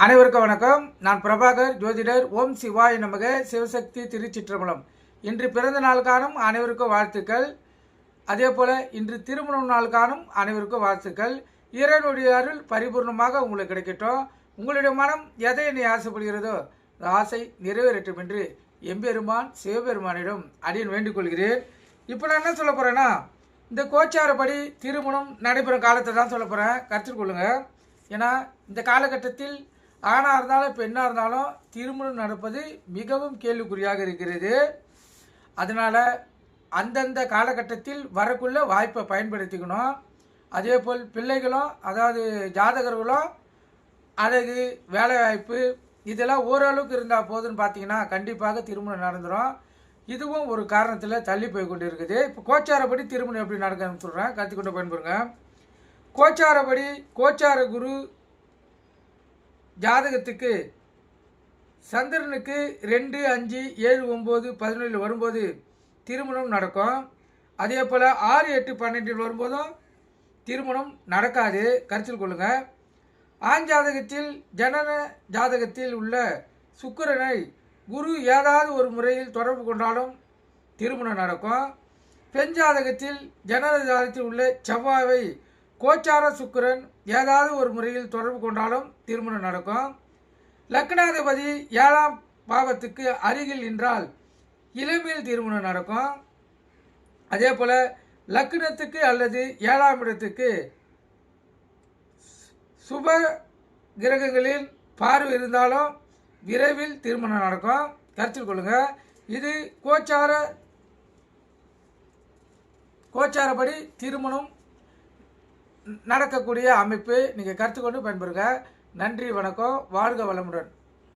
அனைவருக்கும் வணக்கம். நான் பிரபாகர் ஜோதிடர். ஓம் சிவாய நமக. சிவசக்தி திருச்சிற்றம்பலம். இன்று பிறந்த நாள் காணும் அனைவருக்கும் வாழ்த்துக்கள். அதே போல இன்று திருமணம் நாள் காணும் அனைவருக்கும் வாழ்த்துக்கள். இறைவனுடைய அருள் பரிபூர்ணமாக உங்களுக்கு கிடைக்கட்டும். உங்களுடைய மனம் எதை என்னை ஆசைப்படுகிறதோ அந்த ஆசை நிறைவேறட்டும் என்று எம்பெருமான் சிவபெருமானிடம் அடியன் வேண்டிக் கொள்கிறேன். இப்போ நான் என்ன சொல்ல போகிறேன்னா, இந்த கோச்சாரப்படி திருமணம் நடைபெறும் காலத்தை தான் சொல்ல போகிறேன். கருத்தில் கொள்ளுங்கள். ஏன்னா இந்த காலகட்டத்தில் ஆணாக இருந்தாலும் பெண்ணாக இருந்தாலும் திருமணம் நடப்பது மிகவும் கேள்விக்குறியாக இருக்கிறது. அதனால் அந்தந்த காலகட்டத்தில் வரக்குள்ள வாய்ப்பை பயன்படுத்திக்கணும். அதே போல் பிள்ளைகளும், அதாவது ஜாதகர்களும் அழகு, வேலைவாய்ப்பு இதெல்லாம் ஓரளவுக்கு இருந்தால் போதுன்னு பார்த்தீங்கன்னா கண்டிப்பாக திருமணம் நடந்துடும். இதுவும் ஒரு காரணத்தில் தள்ளி போய் கொண்டு இருக்குது. இப்போ கோச்சாரப்படி திருமணம் எப்படி நடக்குதுன்னு சொல்கிறேன், கற்றுக்கொண்டு பயன்படுங்க. கோச்சாரப்படி கோச்சார குரு ஜாதகத்துக்கு சந்திரனுக்கு 2, 5, 7, 9, 11 வரும்போது திருமணம் நடக்கும். அதே போல் 6, 8, 12 வரும்போதும் திருமணம் நடக்காது. கருத்தில் கொள்ளுங்கள். ஆண் ஜாதகத்தில் ஜனன ஜாதகத்தில் உள்ள சுக்கிரனை குரு ஏதாவது ஒரு முறையில் தொடர்பு கொண்டாலும் திருமணம் நடக்கும். பெண் ஜாதகத்தில் ஜனன ஜாதகத்தில் உள்ள செவ்வாயை கோச்சார சுக்கிரன் ஏதாவது ஒரு முறையில் தொடர்பு கொண்டாலும் திருமணம் நடக்கும். லக்னாதிபதி 7ஆம் பாவத்துக்கு அருகில் நின்றால் இளமையில் திருமணம் நடக்கும். அதே போல் லக்னத்துக்கு அல்லது 7ஆம் இடத்துக்கு சுப கிரகங்களில் பார்வை இருந்தாலும் விரைவில் திருமணம் நடக்கும். கருத்தில் கொள்ளுங்கள். இது கோச்சாரப்படி திருமணம் நடக்கக்கூடிய அமைப்பு. நீங்கள் கருத்துக்கொண்டு பயன்பெறுங்க. நன்றி, வணக்கம். வாழ்க வளமுடன்.